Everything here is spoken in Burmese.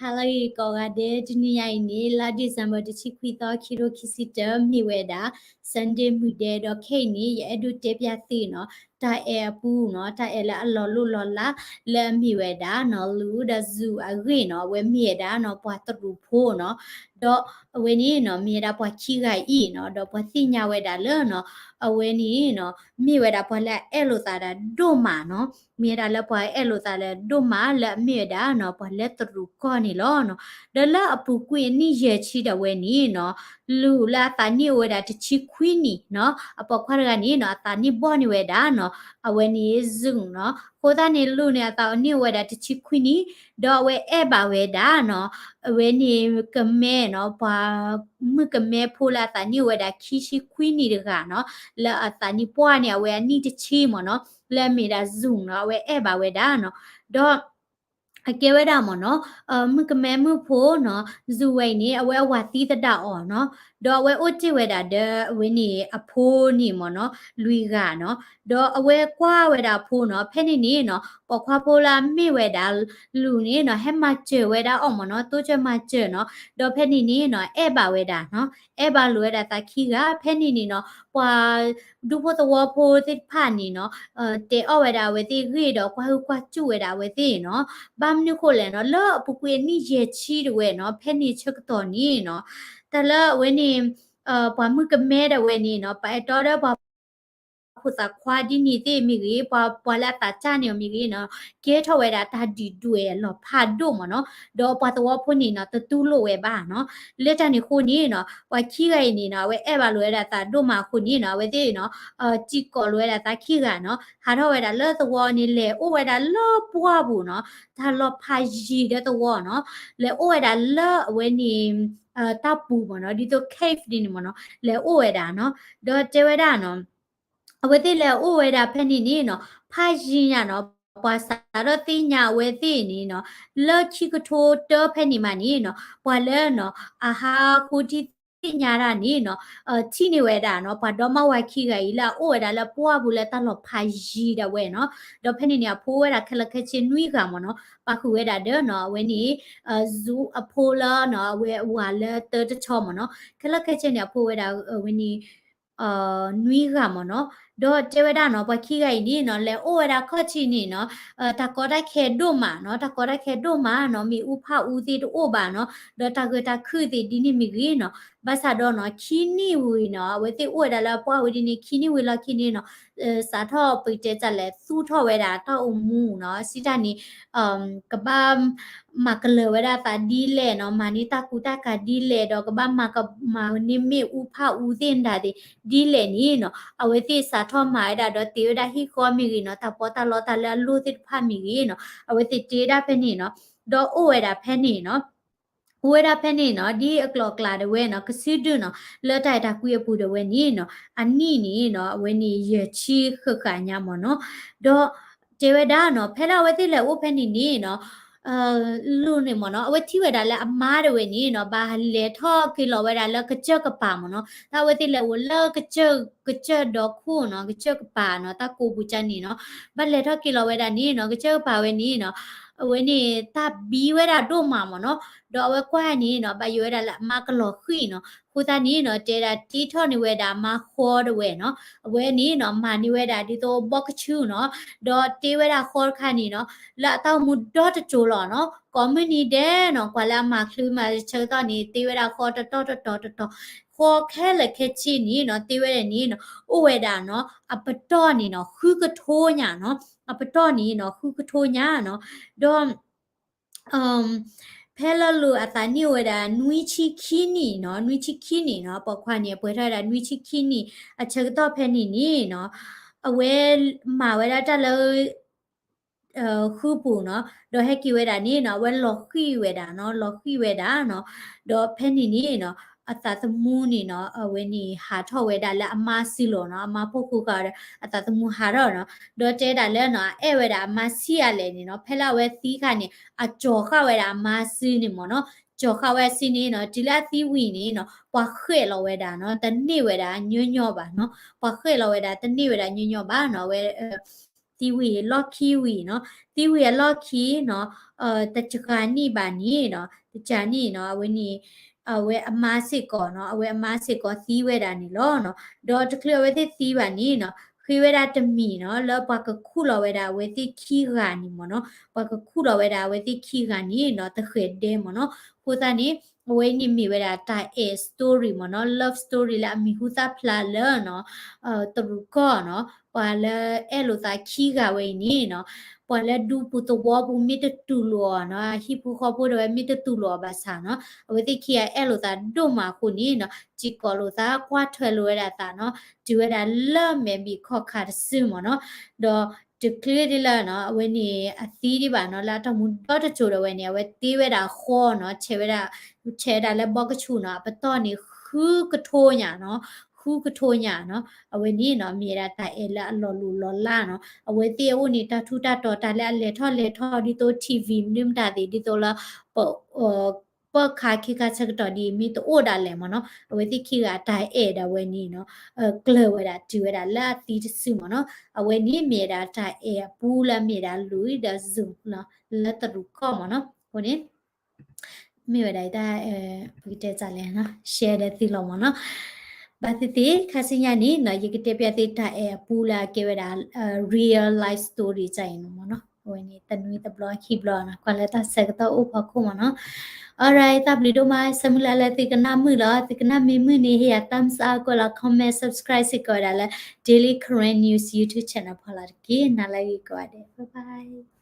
Halai kogade dunia ini la December de chiquito kiro kisita miweda Sunday mude do keni ye edu tepia no ta e pu no ta e la lolu lola le miweda no lu da zu agri no we mieda no pa tru po no do we ni no mieda pa chiga I no do pa sinya weda le no we ni no miweda pa la elo ta da do ma no mieda la pa elo ta le do ma la mieda no pa le tru ko ni lo no de la apu kwi ni ye chi da we ni no lu la ta ni we da chi kwi ni no apo kwa ga ni no ta ni bo ni we da no awe ni zung no ko da ni lu ne ta ni we da chi kwi ni do we e ba we da no we ni ke me no pa mu ke me pu la ta ni we da chi chi kwi ni de ga no la ta ni po ni we ni chi mo no le mi da zung no we e ba we da no do a ke we da mo no mu ke me mu pho no zu we ni a we wa ti ta da o no do we o ti we da de we ni a pho ni mo no lui ga no do a we kwa we da pho no phe ni ni no po kwa pho la mi we da lu ni no he ma che we da o mo no to che ma che no do phe ni ni no e ba we da no e ba lu we da ta khi ga phe ni ni no kwa du pho to wo pho ti pha ni no te o we da we ti ri do kwa chu we da we ti no bam ni ko le no lo pu kwe ni ye chi de we no phe ni chak to ni no ta la we ni pa mu ka me da we ni no pa to da pa khu sa khwa di ni te mi ri pa la ta cha ni mi ri no ke tho we da ta di du e lo pha do mo no do pa to phu ni no ta tu lo we ba no le ta ni khu ni no wa chi ga ni no we e ba lo da ta do ma khu ni no we te no chi ko lo da ta khi ga no ha tho we da le to wo ni le o we da lo pwa bu no ta lo pha ji de to wo no le o we da le we ni ta pu mo no di to cave di ni mo no le o we da no do te we da noအဝတိလေဥဝေဒဖက်နေနေနော်ဖာရင်ရနော်ပွာစာရတိညာဝေတိနေနော်လောချိကထိုတောဖက်နေမနေနော်ပွာလဲနော်အာဟာခုတိတိညာရနေနော်ချိနေဝေဒနော်ပွာဒေါမဝခိကကြီးလာဥဝေဒလာပွားဘူးလဲတလောဖာရီတဝဲနော်ဒေါဖက်နေနေဖိုးဝေဒခလခချင်းနွိကမနော်ပါခုဝေဒဒေနော်ဝဲနေဇူအဖိုးလာနော်ဝဲဝါလဲတတချောမနော်ခလခချင်းနေဖိုးဝေဒဝဲနေနွိကမနော်do teweda no pa khi gai ni no le o era kho chi ni no ta ko da khe do ma no ta ko da khe do ma no mi u pha u ti do o ba no do ta ko ta khu ti di ni mi gi no ba sa do no khi ni wi no we ti o da la pwa wi di ni khi ni wi la khi ni no sa tho pi te cha le su tho we da ta o mu no si da ni ka ba ma ka le we da ta di le no ma ni ta ku ta ka di le do ka ba ma ni mi u pha u tin da di le ni no a we ti sa tho mai da do ti da hi ko mi gi no ta po ta lo ta la lu ti pha mi gi no a we ti ti da phe ni no do o we da phe ni no we da phe ni no di a clock la de we no ka si du no le tai da ku ye pu de we ni no ani ni no we ni ye chi kha kha nya mo no do te we da no phe la we ti le o phe ni no လူနေမနော်အဝတိဝဲဒါလဲအမားတွေဝဲနေနော်ဘာလဲထော့ကီလိုဝဲဒါလဲကကြကပါမနော်ဒါဝဲတိလဲဝလဲကကြတော့ခုနော်ကကြကပါနော်တကူပူချန်နေနော်ဘာလဲထော့ကီလိုဝဲဒါနေနော်ကကြပါဝဲနေနော်အဝဲနေတာဘီဝဲဒါတို့မှာမနော်တော့အဝဲကွာနေနော်ဘာရွဲဒါလဲအမကလောခိနော်ခုတာနေနော်တဲတာတီထော့နေဝဲဒါမခေါ်တဲ့ဝဲနော်အဝဲနေနော်မာနေဝဲဒါဒီတော့ဘော့ကချူနော်တော့တေးဝဲဒါခေါ်ခါနေနော်လာတော့မူတော့တကြိုလောနော်ကွန်မြူနီတဲနော်ကွာလာမခလူမချေတော့နေတေးဝဲဒါခေါ်တော့ခေါ်ခဲလက်ခဲချီနေနော်တေးဝဲတဲ့နေနော်ဥဝဲဒါနော်အပတော့နေနော်ခူးကထိုးညာနော်အပတော့နေနော်ခူးကထိုးညာနော်တော့ဖဲလလူအတနီဝဒါနွီချီခီနီနော်နွီချီခီနီနော်ပခွာနေပွဲထားတာနွီချီခီနီအချက်တော့ဖဲနီနီနော်အဝဲမာဝဲတာတလောခုပူနော်ဒေါ်ဟက်ကီဝဲတာနီနော်ဝဲလော်ခီဝဲတာနော်လော်ခီဝဲတာနော်ဒေါ်ဖဲနီနီနော်အတသမူနီနော်အဝဲနီဟာထော့ဝဲတာလဲအမစီလောနော်အမဖို့ခုကအတသမူဟာတော့နော်ဒေါ်တဲတာလဲနော်အဲဝဲတာအမစီရလဲနီနော်ဖဲလာဝဲသီးခါနေအကြော်ခဝဲတာအမစီနေမနော်ကြော်ခဝဲစီနေနော်ဒီလာသီးဝီနေနော်ပွားခဲလောဝဲတာနော်တနေ့ဝဲတာညွညော့ပါနော်ပွားခဲလောဝဲတာတနေ့ဝဲတာညွညော့ပါနော်ဝဲ ตีวีลอกคีวีเนาะตีวีลอกคีเนาะตะจกานี่บานี่เนาะตะจานี่เนาะเวนี่เวอมาสิก่อนเนาะเวอมาสิก่อตีเวดานี่ล้อเนาะดอตะเคลเวติตีบานี่เนาะခွေဝဲတာတမီနော်လောပကခုလောဝဲတာဝဲတိခီဂာနီမနော်ပကခုလောဝဲတာဝဲတိခီဂာနီနော်တခဲဒဲမနော်ကိုတာနီဝဲနီမီဝဲတာတိုင်အေစတိုရီမနော် love story လာမီဟူတာဖလာလနော်တရူကောနော်ပါလဲအဲ့လိုသာခီဂာဝဲနီနော်ပွာလဲဒူပူတဝဘူမီတတူလောနော်ဟီပူခေါ်ဖို့တော့မီတတူလောပါစာနော်ဝဲတိခီအဲ့လိုသာဒုမာခုနီနော်ជីကောလိုသာကွာထွဲလိုရတာနော်ဒီဝဲတာလဲ့မယ်ပြီးခေါ်ခါစမနော်တော့တကလေးဒီလာနော်ဝဲနေအသီးဒီပါနော်လာတော့မူတော့တချို့တော့ဝဲနေဝဲသေးဝဲတာခေါ်နော်ချဲဝဲတာလဲဘောကချူနော်ပတော့နေခူးကထိုးညာနော်ခူးကထိုးညာနော်အဝဲနေနော်မြေတာတိုင်အလာလော်လူလော်လာနော်အဝဲတေဝနေတာထူတာတော်တာလဲလေထော့ဒီတော့ TV မြင်တာဒီတော့လာပခါခိကချက်တော်ဒီမီတိုဒါလဲမနော်အဝဲတိခိကတိုင်အဲ့ဒါဝဲနီနော်ကလဝဲတာဒီဝဲတာလာတီတစုမနော်အဝဲနီမြေတာတိုင်အဲ့ပူလာမြေတာလူဒါဇုနော်လက်တရူကောမနော်ဟိုနေမြေဝဲတာဘီတဲကြလဲနော် share တဲ့သီလောမနော်ဘာတိခါစညာနီနော်ယကတဲ့ပြတဲ့တိုင်အဲ့ပူလာကေဝဲတာ real life story ကြိုင်နော်မနော်ဝဲနေတနွေတဘလခိဘလနော်ကွာလက်တာဆက်တော့ဥပခုမနော် alright တပ်လီတို့မဆမလာလက်တိကနာမှုလားတိကနာမေမှုနေဟရ thumbs up ကိုလာ comment subscribe စကောရလာ daily current news youtube channel ဖလာကေနာလိုက်ကိုရတယ် bye bye